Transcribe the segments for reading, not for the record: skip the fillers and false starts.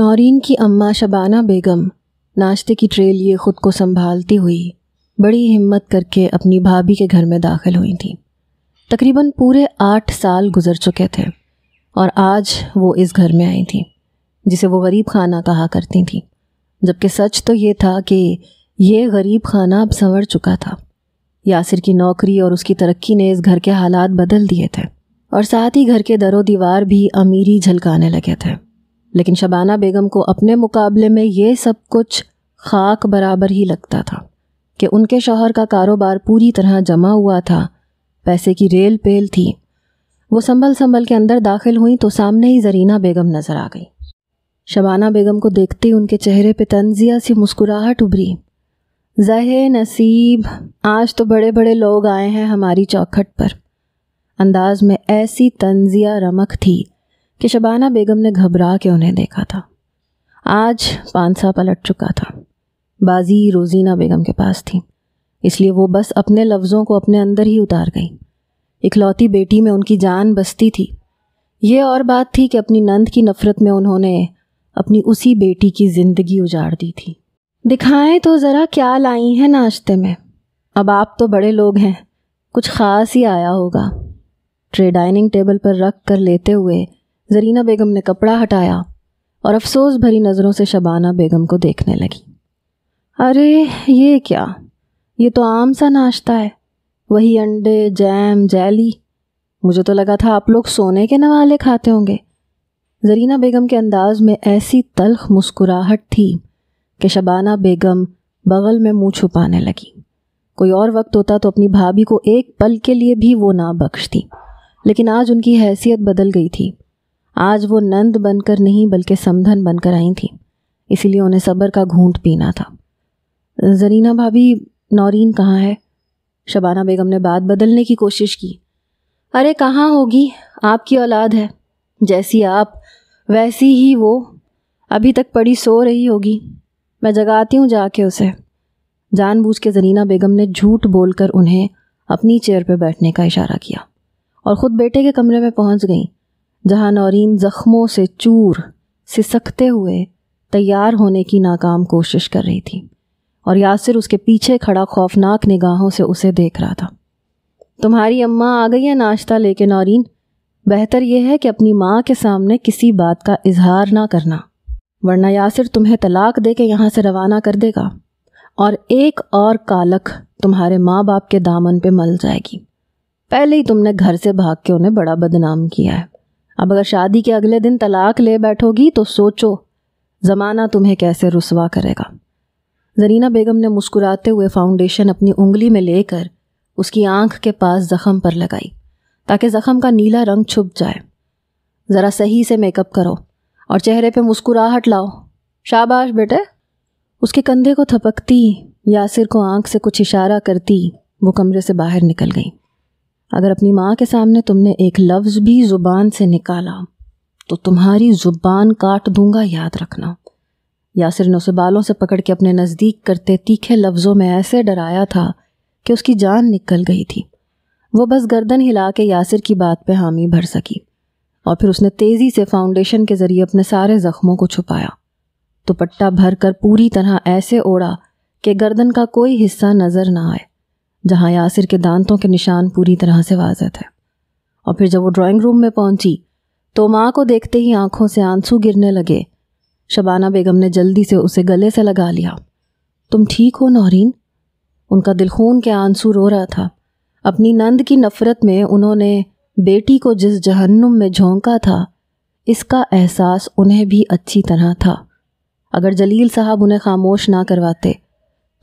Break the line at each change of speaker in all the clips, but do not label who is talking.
نورین کی اماں شبانہ بیگم ناشتے کی ٹرے لیے خود کو سنبھالتی ہوئی بڑی ہمت کر کے اپنی بھابھی کے گھر میں داخل ہوئی تھیں۔ تقریباً پورے 8 سال گزر چکے تھے اور آج وہ اس گھر میں آئی تھیں جسے وہ غریب خانہ کہا کرتی تھیں، جبکہ سچ تو یہ تھا کہ یہ غریب خانہ اب سنور چکا تھا۔ یاسر کی نوکری اور اس کی ترقی نے اس گھر کے حالات بدل دیے تھے اور ساتھ ہی گھر کے در و دیوار بھی امیری جھلکانے لگے تھے، لیکن شبانہ بیگم کو اپنے مقابلے میں یہ سب کچھ خاک برابر ہی لگتا تھا کہ ان کے شوہر کا کاروبار پوری طرح جمع ہوا تھا، پیسے کی ریل پیل تھی۔ وہ سنبھل کے اندر داخل ہوئیں تو سامنے ہی زرینہ بیگم نظر آ گئی۔ شبانہ بیگم کو دیکھتے ہی ان کے چہرے پہ طنزیہ سی مسکراہٹ ابھری۔ زہے نصیب، آج تو بڑے بڑے لوگ آئے ہیں ہماری چوکھٹ پر۔ انداز میں ایسی طنزیہ رمق تھی کہ شبانہ بیگم نے گھبرا کے انہیں دیکھا تھا۔ آج پانسا پلٹ چکا تھا۔ بازی روزینہ بیگم کے پاس تھی، اس لیے وہ بس اپنے لفظوں کو اپنے اندر ہی اتار گئی۔ اکلوتی بیٹی میں ان کی جان بستی تھی۔ یہ اور بات تھی کہ اپنی نند کی نفرت میں انہوں نے اپنی اسی بیٹی کی زندگی اجاڑ دی تھی۔ دکھائیں تو ذرا کیا لائی ہیں ناشتے میں، اب آپ تو بڑے لوگ ہیں، کچھ خاص ہی آیا ہوگا۔ ٹرے ڈائننگ ٹیبل پر رکھ کر لیتے ہوئے زرینہ بیگم نے کپڑا ہٹایا اور افسوس بھری نظروں سے شبانہ بیگم کو دیکھنے لگی۔ ارے یہ کیا، یہ تو عام سا ناشتہ ہے، وہی انڈے، جیم، جیلی۔ مجھے تو لگا تھا آپ لوگ سونے کے نوالے کھاتے ہوں گے۔ زرینہ بیگم کے انداز میں ایسی تلخ مسکراہٹ تھی کہ شبانہ بیگم بغل میں منہ چھپانے لگی۔ کوئی اور وقت ہوتا تو اپنی بھابھی کو ایک پل کے لیے بھی وہ نہ بخشتی، لیکن آج ان کی حیثیت بدل گئی تھی۔ آج وہ نند بن کر نہیں بلکہ سمدھن بن کر آئی تھیں، اسی لیے انہیں صبر کا گھونٹ پینا تھا۔ زرینہ بھابھی، نورین کہاں ہے؟ شبانہ بیگم نے بات بدلنے کی کوشش کی۔ ارے کہاں ہوگی، آپ کی اولاد ہے، جیسی آپ ویسی ہی وہ، ابھی تک پڑی سو رہی ہوگی، میں جگاتی ہوں جا کے اسے۔ جان بوجھ کے زرینہ بیگم نے جھوٹ بول کر انہیں اپنی چیئر پہ بیٹھنے کا اشارہ کیا اور خود بیٹے کے کمرے میں پہنچ گئیں، جہاں نورین زخموں سے چور سسکتے ہوئے تیار ہونے کی ناکام کوشش کر رہی تھی اور یاسر اس کے پیچھے کھڑا خوفناک نگاہوں سے اسے دیکھ رہا تھا۔ تمہاری اماں آ گئی ہے ناشتہ لے کے نورین، بہتر یہ ہے کہ اپنی ماں کے سامنے کسی بات کا اظہار نہ کرنا، ورنہ یاسر تمہیں طلاق دے کے یہاں سے روانہ کر دے گا اور ایک اور کالک تمہارے ماں باپ کے دامن پہ مل جائے گی۔ پہلے ہی تم نے گھر سے بھاگ کے انہیں بڑا بدنام کیا ہے، اب اگر شادی کے اگلے دن طلاق لے بیٹھو گی تو سوچو زمانہ تمہیں کیسے رسوا کرے گا۔ زرینہ بیگم نے مسکراتے ہوئے فاؤنڈیشن اپنی انگلی میں لے کر اس کی آنکھ کے پاس زخم پر لگائی تاکہ زخم کا نیلا رنگ چھپ جائے۔ ذرا صحیح سے میک اپ کرو اور چہرے پہ مسکراہٹ لاؤ، شاباش بیٹے۔ اس کے کندھے کو تھپکتی یاسر کو آنکھ سے کچھ اشارہ کرتی وہ کمرے سے باہر نکل گئی۔ اگر اپنی ماں کے سامنے تم نے ایک لفظ بھی زبان سے نکالا تو تمہاری زبان کاٹ دوں گا، یاد رکھنا۔ یاسر نے اسے بالوں سے پکڑ کے اپنے نزدیک کرتے تیکھے لفظوں میں ایسے ڈرایا تھا کہ اس کی جان نکل گئی تھی۔ وہ بس گردن ہلا کے یاسر کی بات پہ حامی بھر سکی اور پھر اس نے تیزی سے فاؤنڈیشن کے ذریعے اپنے سارے زخموں کو چھپایا، دوپٹہ بھر کر پوری طرح ایسے اوڑا کہ گردن کا کوئی حصہ نظر نہ آئے، جہاں یاسر کے دانتوں کے نشان پوری طرح سے واضح تھے۔ اور پھر جب وہ ڈرائنگ روم میں پہنچی تو ماں کو دیکھتے ہی آنکھوں سے آنسو گرنے لگے۔ شبانہ بیگم نے جلدی سے اسے گلے سے لگا لیا۔ تم ٹھیک ہو نورین؟ ان کا دل خون کے آنسو رو رہا تھا۔ اپنی نند کی نفرت میں انہوں نے بیٹی کو جس جہنم میں جھونکا تھا، اس کا احساس انہیں بھی اچھی طرح تھا۔ اگر جلیل صاحب انہیں خاموش نہ کرواتے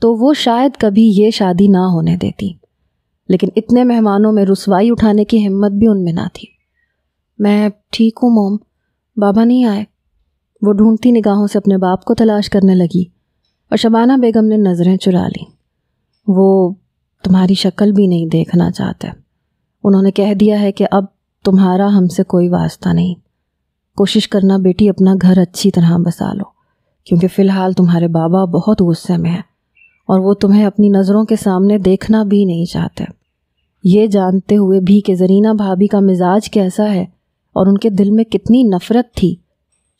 تو وہ شاید کبھی یہ شادی نہ ہونے دیتی، لیکن اتنے مہمانوں میں رسوائی اٹھانے کی ہمت بھی ان میں نہ تھی۔ میں ٹھیک ہوں موم، بابا نہیں آئے؟ وہ ڈھونڈتی نگاہوں سے اپنے باپ کو تلاش کرنے لگی اور شبانہ بیگم نے نظریں چرا لیں۔ وہ تمہاری شکل بھی نہیں دیکھنا چاہتے، انہوں نے کہہ دیا ہے کہ اب تمہارا ہم سے کوئی واسطہ نہیں۔ کوشش کرنا بیٹی اپنا گھر اچھی طرح بسا لو، کیونکہ فی الحال تمہارے بابا بہت غصے میں ہیں اور وہ تمہیں اپنی نظروں کے سامنے دیکھنا بھی نہیں چاہتے، یہ جانتے ہوئے بھی کہ زرینہ بھابھی کا مزاج کیسا ہے اور ان کے دل میں کتنی نفرت تھی۔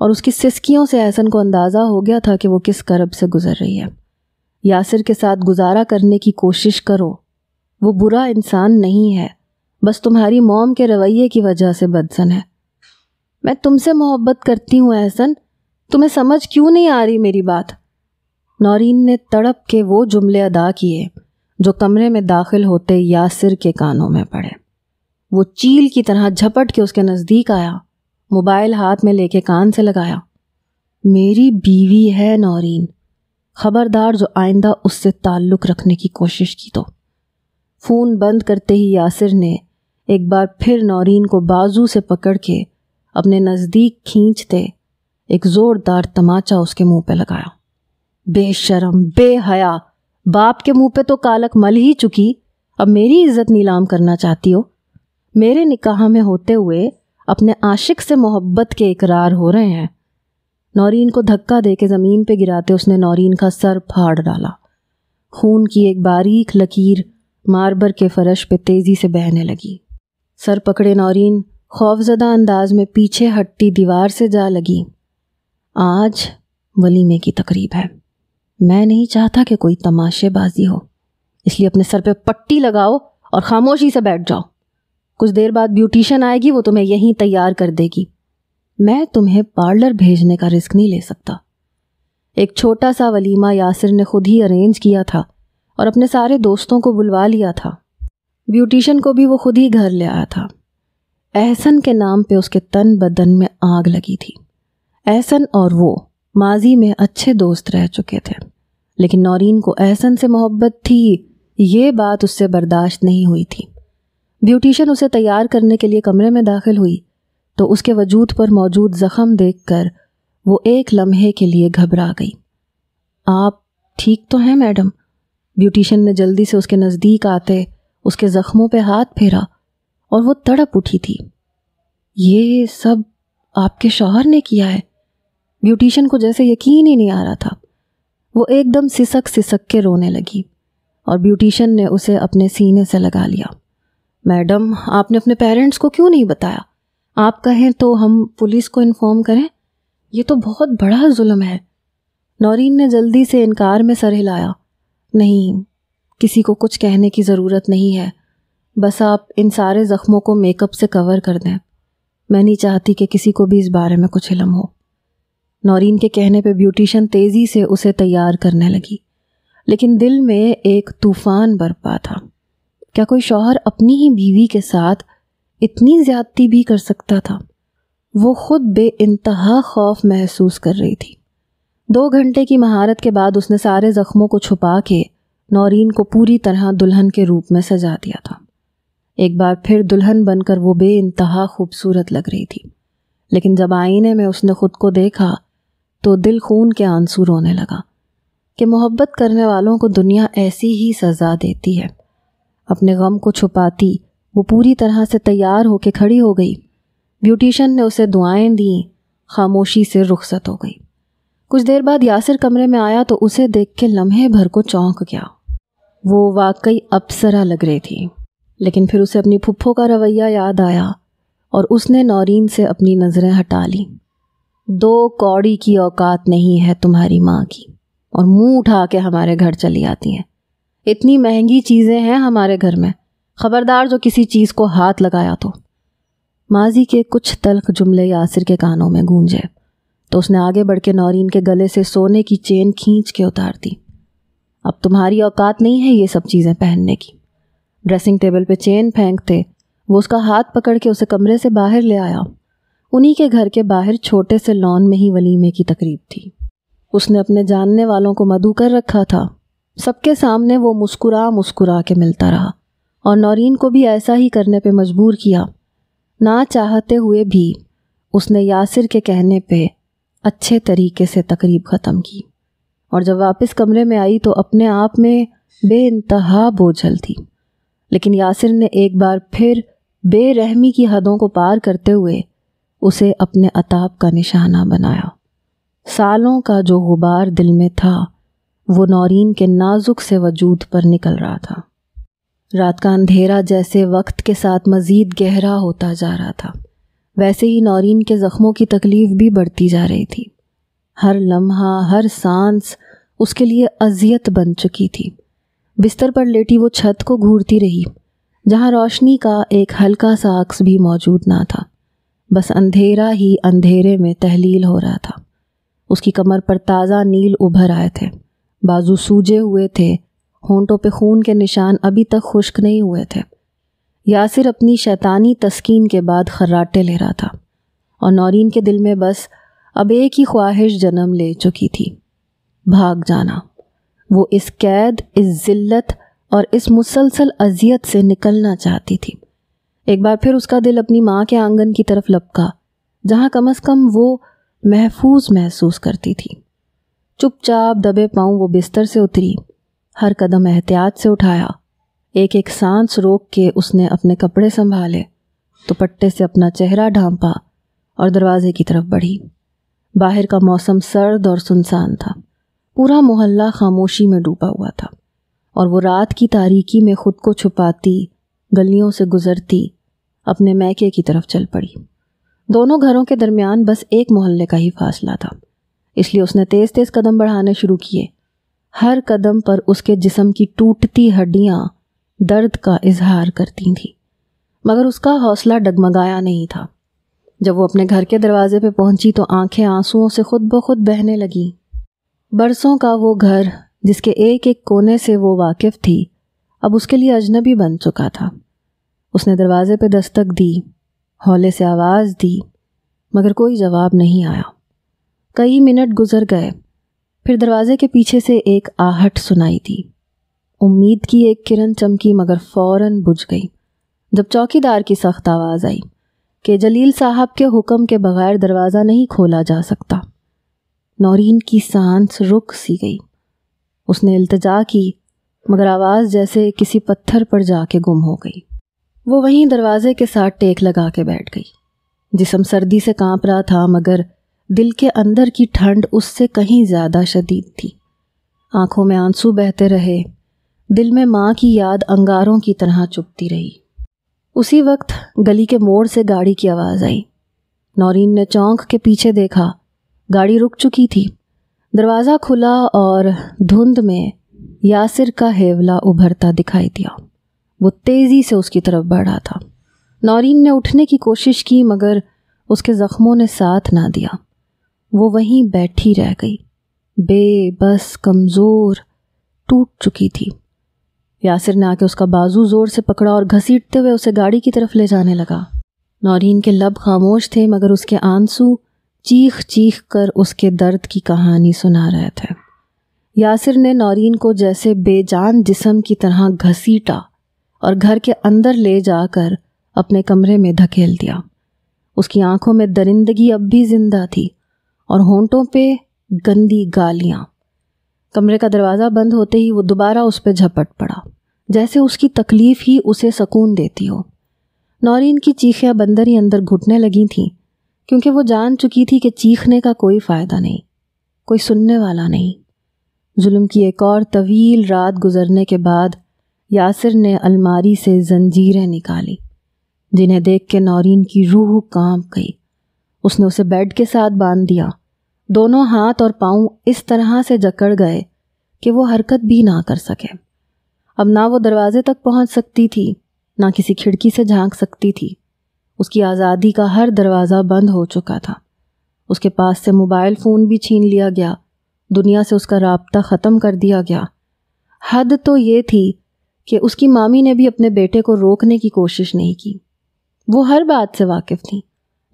اور اس کی سسکیوں سے احسن کو اندازہ ہو گیا تھا کہ وہ کس کرب سے گزر رہی ہے۔ یاسر کے ساتھ گزارا کرنے کی کوشش کرو، وہ برا انسان نہیں ہے، بس تمہاری موم کے رویے کی وجہ سے بدزن ہے۔ میں تم سے محبت کرتی ہوں احسن، تمہیں سمجھ کیوں نہیں آ رہی میری بات؟ نورین نے تڑپ کے وہ جملے ادا کیے جو کمرے میں داخل ہوتے یاسر کے کانوں میں پڑے۔ وہ چیل کی طرح جھپٹ کے اس کے نزدیک آیا، موبائل ہاتھ میں لے کے کان سے لگایا۔ میری بیوی ہے نورین، خبردار جو آئندہ اس سے تعلق رکھنے کی کوشش کی تو۔ فون بند کرتے ہی یاسر نے ایک بار پھر نورین کو بازو سے پکڑ کے اپنے نزدیک کھینچتے ایک زوردار تماچا اس کے منہ پہ لگایا۔ بے شرم، بے حیا، باپ کے منہ پہ تو کالک مل ہی چکی، اب میری عزت نیلام کرنا چاہتی ہو؟ میرے نکاح میں ہوتے ہوئے اپنے عاشق سے محبت کے اقرار ہو رہے ہیں۔ نورین کو دھکا دے کے زمین پہ گراتے اس نے نورین کا سر پھاڑ ڈالا۔ خون کی ایک باریک لکیر ماربر کے فرش پہ تیزی سے بہنے لگی۔ سر پکڑے نورین خوفزدہ انداز میں پیچھے ہٹتی دیوار سے جا لگی۔ آج ولیمے کی تقریب ہے، میں نہیں چاہتا کہ کوئی تماشے بازی ہو، اس لیے اپنے سر پہ پٹی لگاؤ اور خاموشی سے بیٹھ جاؤ۔ کچھ دیر بعد بیوٹیشن آئے گی، وہ تمہیں یہیں تیار کر دے گی۔ میں تمہیں پارلر بھیجنے کا رسک نہیں لے سکتا۔ ایک چھوٹا سا ولیمہ یاسر نے خود ہی ارینج کیا تھا اور اپنے سارے دوستوں کو بلوا لیا تھا۔ بیوٹیشن کو بھی وہ خود ہی گھر لے آیا تھا۔ احسن کے نام پہ اس کے تن بدن میں آگ لگی تھی۔ احسن اور وہ ماضی میں اچھے دوست رہ چکے تھے، لیکن نورین کو احسن سے محبت تھی، یہ بات اس سے برداشت نہیں ہوئی تھی۔ بیوٹیشن اسے تیار کرنے کے لیے کمرے میں داخل ہوئی تو اس کے وجود پر موجود زخم دیکھ کر وہ ایک لمحے کے لیے گھبرا گئی۔ آپ ٹھیک تو ہیں میڈم؟ بیوٹیشن نے جلدی سے اس کے نزدیک آتے اس کے زخموں پہ ہاتھ پھیرا اور وہ تڑپ اٹھی تھی۔ یہ سب آپ کے شوہر نے کیا ہے؟ بیوٹیشن کو جیسے یقین ہی نہیں آ رہا تھا۔ وہ ایک دم سسک سسک کے رونے لگی اور بیوٹیشن نے اسے اپنے سینے سے لگا لیا۔ میڈم، آپ نے اپنے پیرنٹس کو کیوں نہیں بتایا؟ آپ کہیں تو ہم پولیس کو انفارم کریں؟ یہ تو بہت بڑا ظلم ہے۔ نورین نے جلدی سے انکار میں سر ہلایا۔ نہیں، کسی کو کچھ کہنے کی ضرورت نہیں ہے، بس آپ ان سارے زخموں کو میک اپ سے کور کر دیں۔ میں نہیں چاہتی کہ کسی کو بھی اس بارے میں کچھ علم ہو۔ نورین کے کہنے پہ بیوٹیشن تیزی سے اسے تیار کرنے لگی، لیکن دل میں ایک طوفان برپا تھا۔ کیا کوئی شوہر اپنی ہی بیوی کے ساتھ اتنی زیادتی بھی کر سکتا تھا؟ وہ خود بے انتہا خوف محسوس کر رہی تھی۔ 2 گھنٹے کی مہارت کے بعد اس نے سارے زخموں کو چھپا کے نورین کو پوری طرح دلہن کے روپ میں سجا دیا تھا۔ ایک بار پھر دلہن بن کر وہ بے انتہا خوبصورت لگ رہی تھی، لیکن جب آئینے میں اس نے خود کو دیکھا تو دل خون کے آنسو رونے لگا کہ محبت کرنے والوں کو دنیا ایسی ہی سزا دیتی ہے۔ اپنے غم کو چھپاتی وہ پوری طرح سے تیار ہو کے کھڑی ہو گئی۔ بیوٹیشن نے اسے دعائیں دیں، خاموشی سے رخصت ہو گئی۔ کچھ دیر بعد یاسر کمرے میں آیا تو اسے دیکھ کے لمحے بھر کو چونک گیا۔ وہ واقعی اپسرا لگ رہی تھی، لیکن پھر اسے اپنی پھپھو کا رویہ یاد آیا اور اس نے نورین سے اپنی نظریں ہٹا لیں۔ 2 کوڑی کی اوقات نہیں ہے تمہاری ماں کی، اور منہ اٹھا کے ہمارے گھر چلی آتی ہیں۔ اتنی مہنگی چیزیں ہیں ہمارے گھر میں، خبردار جو کسی چیز کو ہاتھ لگایا تو۔ ماضی کے کچھ تلخ جملے یاسر کے کانوں میں گونجے تو اس نے آگے بڑھ کے نورین کے گلے سے سونے کی چین کھینچ کے اتار دی۔ اب تمہاری اوقات نہیں ہے یہ سب چیزیں پہننے کی۔ ڈریسنگ ٹیبل پہ چین پھینکتے وہ اس کا ہاتھ پکڑ کے اسے کمرے سے باہر لے آیا۔ انہی کے گھر کے باہر چھوٹے سے لان میں ہی ولیمے کی تقریب تھی۔ اس نے اپنے جاننے والوں کو مدعو کر رکھا تھا۔ سب کے سامنے وہ مسکرا کے ملتا رہا اور نورین کو بھی ایسا ہی کرنے پہ مجبور کیا۔ نہ چاہتے ہوئے بھی اس نے یاسر کے کہنے پہ اچھے طریقے سے تقریب ختم کی، اور جب واپس کمرے میں آئی تو اپنے آپ میں بے انتہا بوجھل تھی۔ لیکن یاسر نے ایک بار پھر بے رحمی کی حدوں کو پار کرتے ہوئے اسے اپنے عتاب کا نشانہ بنایا۔ سالوں کا جو غبار دل میں تھا وہ نورین کے نازک سے وجود پر نکل رہا تھا۔ رات کا اندھیرا جیسے وقت کے ساتھ مزید گہرا ہوتا جا رہا تھا۔ ویسے ہی نورین کے زخموں کی تکلیف بھی بڑھتی جا رہی تھی۔ ہر لمحہ، ہر سانس اس کے لیے اذیت بن چکی تھی۔ بستر پر لیٹی وہ چھت کو گھورتی رہی، جہاں روشنی کا ایک ہلکا سا عکس بھی موجود نہ تھا، بس اندھیرا ہی اندھیرے میں تحلیل ہو رہا تھا۔ اس کی کمر پر تازہ نیل ابھر آئے تھے، بازو سوجے ہوئے تھے، ہونٹوں پہ خون کے نشان ابھی تک خشک نہیں ہوئے تھے۔ یاسر اپنی شیطانی تسکین کے بعد خراٹے لے رہا تھا، اور نورین کے دل میں بس اب ایک ہی خواہش جنم لے چکی تھی، بھاگ جانا۔ وہ اس قید، اس ذلت اور اس مسلسل اذیت سے نکلنا چاہتی تھی۔ ایک بار پھر اس کا دل اپنی ماں کے آنگن کی طرف لپکا، جہاں کم از کم وہ محفوظ محسوس کرتی تھی۔ چپ چاپ دبے پاؤں وہ بستر سے اتری، ہر قدم احتیاط سے اٹھایا، ایک ایک سانس روک کے اس نے اپنے کپڑے سنبھالے، دوپٹے سے اپنا چہرہ ڈھانپا اور دروازے کی طرف بڑھی۔ باہر کا موسم سرد اور سنسان تھا، پورا محلہ خاموشی میں ڈوبا ہوا تھا، اور وہ رات کی تاریکی میں خود کو چھپاتی، گلیوں سے گزرتی اپنے میکے کی طرف چل پڑی۔ دونوں گھروں کے درمیان بس ایک محلے کا ہی فاصلہ تھا، اس لیے اس نے تیز تیز قدم بڑھانے شروع کیے۔ ہر قدم پر اس کے جسم کی ٹوٹتی ہڈیاں درد کا اظہار کرتی تھیں، مگر اس کا حوصلہ ڈگمگایا نہیں تھا۔ جب وہ اپنے گھر کے دروازے پہ پہنچی تو آنکھیں آنسوؤں سے خود بخود بہنے لگیں۔ برسوں کا وہ گھر، جس کے ایک ایک کونے سے وہ واقف تھی، اب اس کے لیے اجنبی بن چکا تھا۔ اس نے دروازے پہ دستک دی، ہولے سے آواز دی، مگر کوئی جواب نہیں آیا۔ کئی منٹ گزر گئے، پھر دروازے کے پیچھے سے ایک آہٹ سنائی دی۔ امید کی ایک کرن چمکی، مگر فوراً بجھ گئی جب چوکیدار کی سخت آواز آئی کہ جلیل صاحب کے حکم کے بغیر دروازہ نہیں کھولا جا سکتا۔ نورین کی سانس رک سی گئی۔ اس نے التجا کی، مگر آواز جیسے کسی پتھر پر جا کے گم ہو گئی۔ وہ وہیں دروازے کے ساتھ ٹیک لگا کے بیٹھ گئی۔ جسم سردی سے کانپ رہا تھا، مگر دل کے اندر کی ٹھنڈ اس سے کہیں زیادہ شدید تھی۔ آنکھوں میں آنسو بہتے رہے، دل میں ماں کی یاد انگاروں کی طرح چپتی رہی۔ اسی وقت گلی کے موڑ سے گاڑی کی آواز آئی۔ نورین نے چونک کے پیچھے دیکھا، گاڑی رک چکی تھی۔ دروازہ کھلا اور دھند میں یاسر کا ہیولا ابھرتا دکھائی دیا۔ وہ تیزی سے اس کی طرف بڑھا تھا۔ نورین نے اٹھنے کی کوشش کی، مگر اس کے زخموں نے ساتھ نہ دیا۔ وہ وہیں بیٹھی رہ گئی، بے بس، کمزور، ٹوٹ چکی تھی۔ یاسر نے آ کے اس کا بازو زور سے پکڑا اور گھسیٹتے ہوئے اسے گاڑی کی طرف لے جانے لگا۔ نورین کے لب خاموش تھے، مگر اس کے آنسو چیخ چیخ کر اس کے درد کی کہانی سنا رہے تھے۔ یاسر نے نورین کو جیسے بے جان جسم کی طرح گھسیٹا اور گھر کے اندر لے جا کر اپنے کمرے میں دھکیل دیا۔ اس کی آنکھوں میں درندگی اب بھی زندہ تھی اور ہونٹوں پہ گندی گالیاں۔ کمرے کا دروازہ بند ہوتے ہی وہ دوبارہ اس پہ جھپٹ پڑا، جیسے اس کی تکلیف ہی اسے سکون دیتی ہو۔ نورین کی چیخیں اب اندر ہی اندر گھٹنے لگی تھیں، کیونکہ وہ جان چکی تھی کہ چیخنے کا کوئی فائدہ نہیں، کوئی سننے والا نہیں۔ ظلم کی ایک اور طویل رات گزرنے کے بعد یاسر نے الماری سے زنجیریں نکالی، جنہیں دیکھ کے نورین کی روح کانپ گئی۔ اس نے اسے بیڈ کے ساتھ باندھ دیا۔ دونوں ہاتھ اور پاؤں اس طرح سے جکڑ گئے کہ وہ حرکت بھی نہ کر سکے۔ اب نہ وہ دروازے تک پہنچ سکتی تھی، نہ کسی کھڑکی سے جھانک سکتی تھی۔ اس کی آزادی کا ہر دروازہ بند ہو چکا تھا۔ اس کے پاس سے موبائل فون بھی چھین لیا گیا، دنیا سے اس کا رابطہ ختم کر دیا گیا۔ حد تو یہ تھی کہ اس کی مامی نے بھی اپنے بیٹے کو روکنے کی کوشش نہیں کی۔ وہ ہر بات سے واقف تھیں،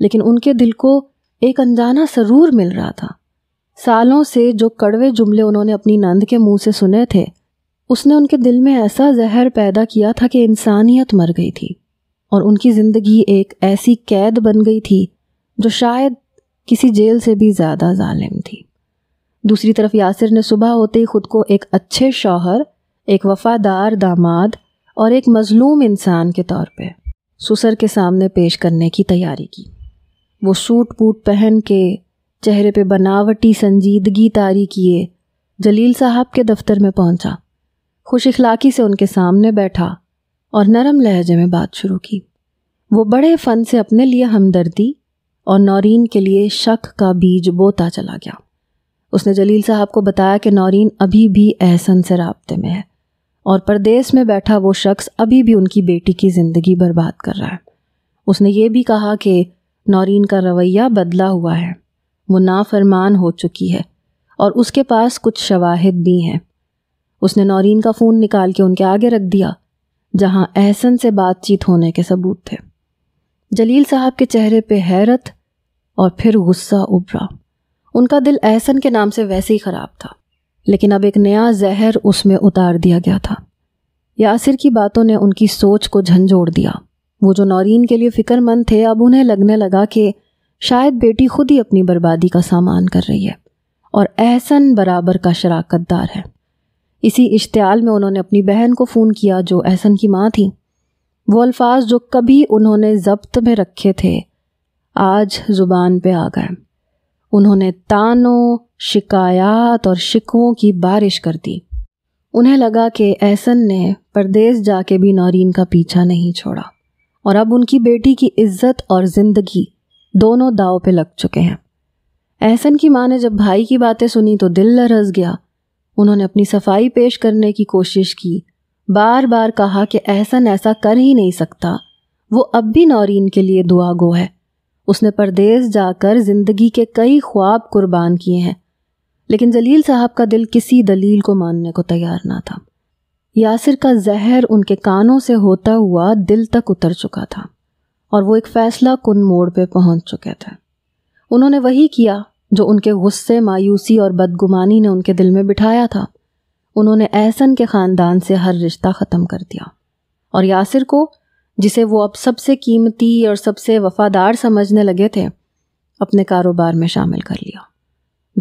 لیکن ان کے دل کو ایک انجانا سرور مل رہا تھا۔ سالوں سے جو کڑوے جملے انہوں نے اپنی نند کے منہ سے سنے تھے، اس نے ان کے دل میں ایسا زہر پیدا کیا تھا کہ انسانیت مر گئی تھی، اور ان کی زندگی ایک ایسی قید بن گئی تھی جو شاید کسی جیل سے بھی زیادہ ظالم تھی۔ دوسری طرف یاسر نے صبح ہوتے ہی خود کو ایک اچھے شوہر، ایک وفادار داماد اور ایک مظلوم انسان کے طور پہ سسر کے سامنے پیش کرنے کی تیاری کی۔ وہ سوٹ بوٹ پہن کے، چہرے پہ بناوٹی سنجیدگی طاری کیے، جلیل صاحب کے دفتر میں پہنچا، خوش اخلاقی سے ان کے سامنے بیٹھا اور نرم لہجے میں بات شروع کی۔ وہ بڑے فن سے اپنے لیے ہمدردی اور نورین کے لیے شک کا بیج بوتا چلا گیا۔ اس نے جلیل صاحب کو بتایا کہ نورین ابھی بھی احسن سے رابطے میں ہے اور پردیس میں بیٹھا وہ شخص ابھی بھی ان کی بیٹی کی زندگی برباد کر رہا ہے۔ اس نے یہ بھی کہا کہ نورین کا رویہ بدلا ہوا ہے، وہ نافرمان ہو چکی ہے اور اس کے پاس کچھ شواہد بھی ہیں۔ اس نے نورین کا فون نکال کے ان کے آگے رکھ دیا جہاں احسن سے بات چیت ہونے کے ثبوت تھے۔ جلیل صاحب کے چہرے پہ حیرت اور پھر غصہ ابھرا۔ ان کا دل احسن کے نام سے ویسے ہی خراب تھا، لیکن اب ایک نیا زہر اس میں اتار دیا گیا تھا۔ یاسر کی باتوں نے ان کی سوچ کو جھنجھوڑ دیا۔ وہ جو نورین کے لیے فکر مند تھے، اب انہیں لگنے لگا کہ شاید بیٹی خود ہی اپنی بربادی کا سامان کر رہی ہے اور احسن برابر کا شراکت دار ہے۔ اسی اشتعال میں انہوں نے اپنی بہن کو فون کیا جو احسن کی ماں تھی۔ وہ الفاظ جو کبھی انہوں نے ضبط میں رکھے تھے آج زبان پہ آ گئے۔ انہوں نے طعنوں، شکایات اور شکووں کی بارش کر دی۔ انہیں لگا کہ احسن نے پردیس جا کے بھی نورین کا پیچھا نہیں چھوڑا اور اب ان کی بیٹی کی عزت اور زندگی دونوں داؤ پہ لگ چکے ہیں۔ احسن کی ماں نے جب بھائی کی باتیں سنی تو دل لرز گیا۔ انہوں نے اپنی صفائی پیش کرنے کی کوشش کی، بار بار کہا کہ احسن ایسا کر ہی نہیں سکتا، وہ اب بھی نورین کے لیے دعا گو ہے، اس نے پردیس جا کر زندگی کے کئی خواب قربان کیے ہیں۔ لیکن جلیل صاحب کا دل کسی دلیل کو ماننے کو تیار نہ تھا۔ یاسر کا زہر ان کے کانوں سے ہوتا ہوا دل تک اتر چکا تھا اور وہ ایک فیصلہ کن موڑ پہ پہنچ چکے تھے۔ انہوں نے وہی کیا جو ان کے غصے، مایوسی اور بدگمانی نے ان کے دل میں بٹھایا تھا۔ انہوں نے احسن کے خاندان سے ہر رشتہ ختم کر دیا اور یاسر کو، جسے وہ اب سب سے قیمتی اور سب سے وفادار سمجھنے لگے تھے، اپنے کاروبار میں شامل کر لیا۔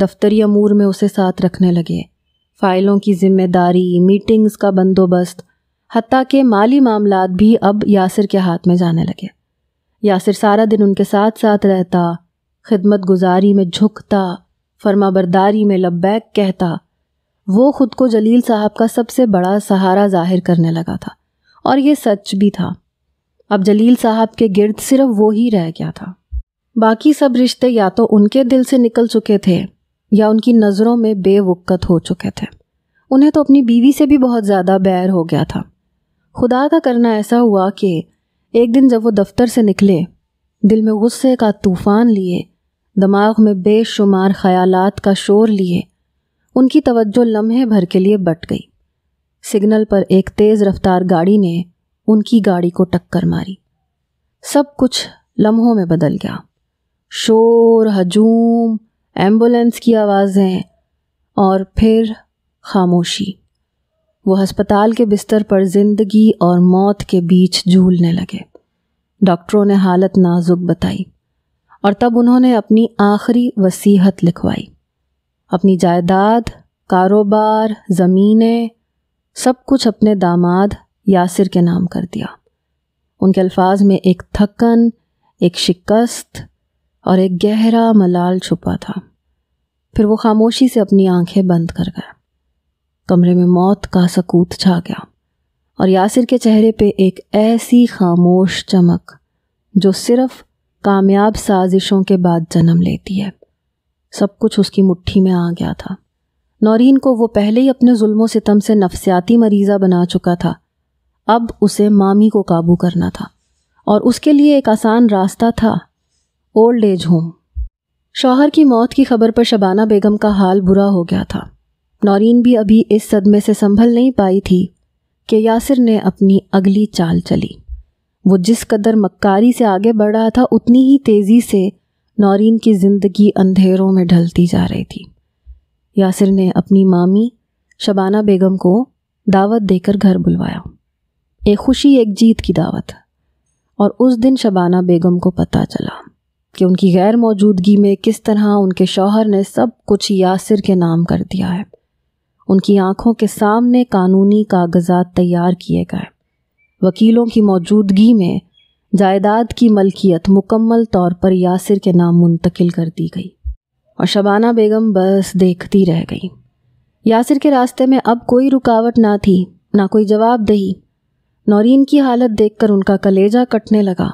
دفتری امور میں اسے ساتھ رکھنے لگے، فائلوں کی ذمہ داری، میٹنگز کا بندوبست، حتیٰ کہ مالی معاملات بھی اب یاسر کے ہاتھ میں جانے لگے۔ یاسر سارا دن ان کے ساتھ ساتھ رہتا، خدمت گزاری میں جھکتا، فرما برداری میں لبیک کہتا۔ وہ خود کو جلیل صاحب کا سب سے بڑا سہارا ظاہر کرنے لگا تھا اور یہ سچ بھی تھا۔ اب جلیل صاحب کے گرد صرف وہ ہی رہ گیا تھا۔ باقی سب رشتے یا تو ان کے دل سے نکل چکے تھے یا ان کی نظروں میں بے وقت ہو چکے تھے۔ انہیں تو اپنی بیوی سے بھی بہت زیادہ بیر ہو گیا تھا۔ خدا کا کرنا ایسا ہوا کہ ایک دن جب وہ دفتر سے نکلے، دل میں غصے کا طوفان لیے، دماغ میں بے شمار خیالات کا شور لیے، ان کی توجہ لمحے بھر کے لیے بٹ گئی۔ سگنل پر ایک تیز رفتار گاڑی نے ان کی گاڑی کو ٹکر ماری۔ سب کچھ لمحوں میں بدل گیا۔ شور، ہجوم، ایمبولینس کی آوازیں اور پھر خاموشی۔ وہ ہسپتال کے بستر پر زندگی اور موت کے بیچ جھولنے لگے۔ ڈاکٹروں نے حالت نازک بتائی اور تب انہوں نے اپنی آخری وصیت لکھوائی۔ اپنی جائیداد، کاروبار، زمینیں، سب کچھ اپنے داماد یاسر کے نام کر دیا۔ ان کے الفاظ میں ایک تھکن، ایک شکست اور ایک گہرا ملال چھپا تھا۔ پھر وہ خاموشی سے اپنی آنکھیں بند کر گئے۔ کمرے میں موت کا سکوت چھا گیا اور یاسر کے چہرے پہ ایک ایسی خاموش چمک جو صرف کامیاب سازشوں کے بعد جنم لیتی ہے۔ سب کچھ اس کی مٹھی میں آ گیا تھا۔ نورین کو وہ پہلے ہی اپنے ظلم و ستم سے نفسیاتی مریضہ بنا چکا تھا، اب اسے مامی کو قابو کرنا تھا اور اس کے لیے ایک آسان راستہ تھا، اولڈ ایج ہوم۔ شوہر کی موت کی خبر پر شبانہ بیگم کا حال برا ہو گیا تھا۔ نورین بھی ابھی اس صدمے سے سنبھل نہیں پائی تھی کہ یاسر نے اپنی اگلی چال چلی۔ وہ جس قدر مکاری سے آگے بڑھ رہا تھا، اتنی ہی تیزی سے نورین کی زندگی اندھیروں میں ڈھلتی جا رہی تھی۔ یاسر نے اپنی مامی شبانہ بیگم کو دعوت دے کر گھر بلوایا، ایک خوشی ایک جیت کی دعوت۔ اور اس دن شبانہ بیگم کو پتہ چلا کہ ان کی غیر موجودگی میں کس طرح ان کے شوہر نے سب کچھ یاسر کے نام کر دیا ہے۔ ان کی آنکھوں کے سامنے قانونی کاغذات تیار کیے گئے، وکیلوں کی موجودگی میں جائیداد کی ملکیت مکمل طور پر یاسر کے نام منتقل کر دی گئی اور شبانہ بیگم بس دیکھتی رہ گئی۔ یاسر کے راستے میں اب کوئی رکاوٹ نہ تھی، نہ کوئی جواب دہی۔ نورین کی حالت دیکھ کر ان کا کلیجہ کٹنے لگا۔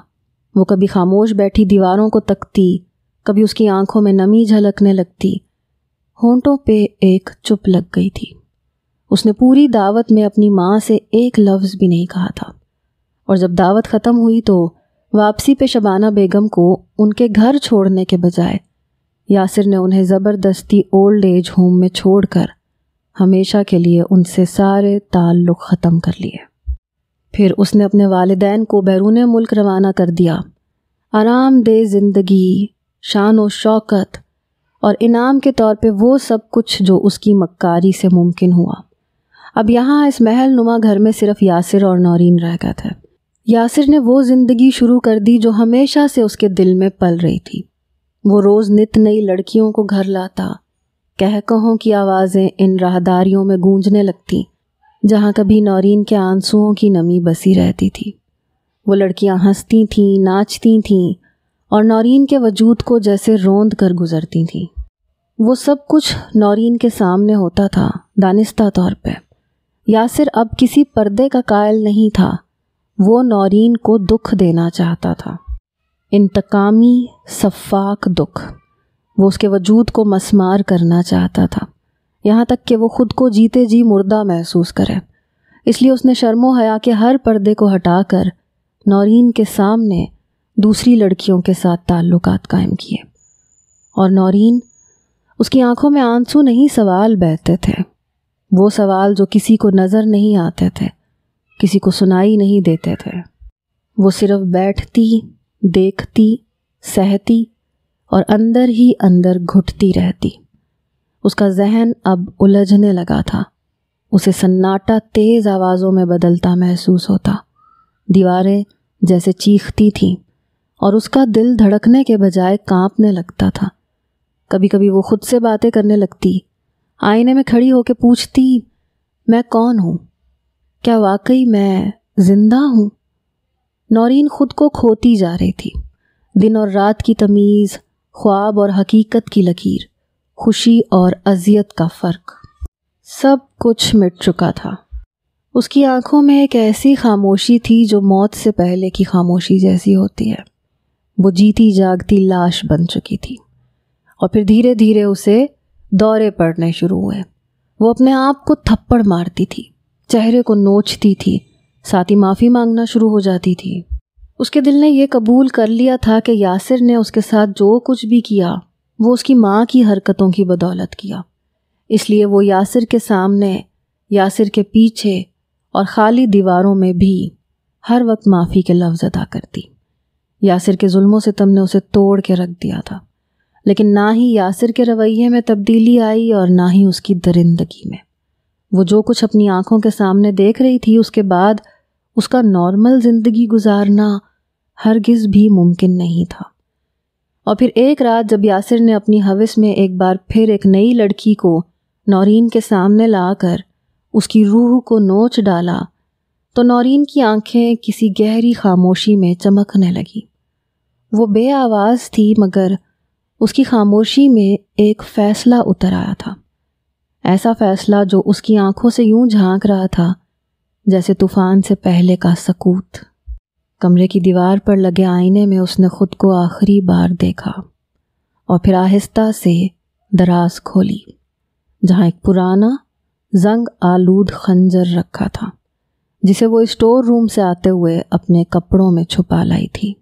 وہ کبھی خاموش بیٹھی دیواروں کو تکتی، کبھی اس کی آنکھوں میں نمی جھلکنے لگتی، ہونٹوں پہ ایک چپ لگ گئی تھی۔ اس نے پوری دعوت میں اپنی ماں سے ایک لفظ بھی نہیں کہا تھا، اور جب دعوت ختم ہوئی تو واپسی پہ شبانہ بیگم کو ان کے گھر چھوڑنے کے بجائے یاسر نے انہیں زبردستی اولڈ ایج ہوم میں چھوڑ کر ہمیشہ کے لیے ان سے سارے تعلق ختم کر لیے۔ پھر اس نے اپنے والدین کو بیرون ملک روانہ کر دیا۔ آرام دہ زندگی، شان و شوکت اور انعام کے طور پہ وہ سب کچھ جو اس کی مکاری سے ممکن ہوا۔ اب یہاں اس محل نما گھر میں صرف یاسر اور نورین رہ گئے تھے۔ یاسر نے وہ زندگی شروع کر دی جو ہمیشہ سے اس کے دل میں پل رہی تھی۔ وہ روز نت نئی لڑکیوں کو گھر لاتا، کہہ کہوں کی آوازیں ان راہداریوں میں گونجنے لگتی جہاں کبھی نورین کے آنسوؤں کی نمی بسی رہتی تھی۔ وہ لڑکیاں ہنستی تھیں، ناچتی تھیں اور نورین کے وجود کو جیسے روند کر گزرتی تھیں۔ وہ سب کچھ نورین کے سامنے ہوتا تھا دانستہ طور پہ۔ یاسر اب کسی پردے کا قائل نہیں تھا، وہ نورین کو دکھ دینا چاہتا تھا، انتقامی سفاک دکھ۔ وہ اس کے وجود کو مسمار کرنا چاہتا تھا، یہاں تک کہ وہ خود کو جیتے جی مردہ محسوس کرے۔ اس لیے اس نے شرم و حیا کے ہر پردے کو ہٹا کر نورین کے سامنے دوسری لڑکیوں کے ساتھ تعلقات قائم کیے، اور نورین، اس کی آنکھوں میں آنسو نہیں سوال بہتے تھے، وہ سوال جو کسی کو نظر نہیں آتے تھے، کسی کو سنائی نہیں دیتے تھے۔ وہ صرف بیٹھتی، دیکھتی، سہتی اور اندر ہی اندر گھٹتی رہتی۔ اس کا ذہن اب الجھنے لگا تھا، اسے سناٹا تیز آوازوں میں بدلتا محسوس ہوتا، دیواریں جیسے چیختی تھیں اور اس کا دل دھڑکنے کے بجائے کانپنے لگتا تھا۔ کبھی کبھی وہ خود سے باتیں کرنے لگتی، آئینے میں کھڑی ہو کے پوچھتی، میں کون ہوں؟ کیا واقعی میں زندہ ہوں؟ نورین خود کو کھوتی جا رہی تھی۔ دن اور رات کی تمیز، خواب اور حقیقت کی لکیر، خوشی اور اذیت کا فرق، سب کچھ مٹ چکا تھا۔ اس کی آنکھوں میں ایک ایسی خاموشی تھی جو موت سے پہلے کی خاموشی جیسی ہوتی ہے۔ وہ جیتی جاگتی لاش بن چکی تھی، اور پھر دھیرے دھیرے اسے دورے پڑنے شروع ہوئے۔ وہ اپنے آپ کو تھپڑ مارتی تھی، چہرے کو نوچتی تھی، ساتھ ہی معافی مانگنا شروع ہو جاتی تھی۔ اس کے دل نے یہ قبول کر لیا تھا کہ یاسر نے اس کے ساتھ جو کچھ بھی کیا وہ اس کی ماں کی حرکتوں کی بدولت کیا۔ اس لیے وہ یاسر کے سامنے، یاسر کے پیچھے اور خالی دیواروں میں بھی ہر وقت معافی کے لفظ ادا کرتی۔ یاسر کے ظلم و ستم نے اسے توڑ کے رکھ دیا تھا، لیکن نہ ہی یاسر کے رویے میں تبدیلی آئی اور نہ ہی اس کی درندگی میں۔ وہ جو کچھ اپنی آنکھوں کے سامنے دیکھ رہی تھی، اس کے بعد اس کا نارمل زندگی گزارنا ہرگز بھی ممکن نہیں تھا۔ اور پھر ایک رات جب یاسر نے اپنی ہوس میں ایک بار پھر ایک نئی لڑکی کو نورین کے سامنے لا کر اس کی روح کو نوچ ڈالا تو نورین کی آنکھیں کسی گہری خاموشی میں چمکنے لگی۔ وہ بے آواز تھی، مگر اس کی خاموشی میں ایک فیصلہ اتر آیا تھا، ایسا فیصلہ جو اس کی آنکھوں سے یوں جھانک رہا تھا جیسے طوفان سے پہلے کا سکوت۔ کمرے کی دیوار پر لگے آئینے میں اس نے خود کو آخری بار دیکھا، اور پھر آہستہ سے دراز کھولی جہاں ایک پرانا زنگ آلود خنجر رکھا تھا جسے وہ اسٹور روم سے آتے ہوئے اپنے کپڑوں میں چھپا لائی تھی۔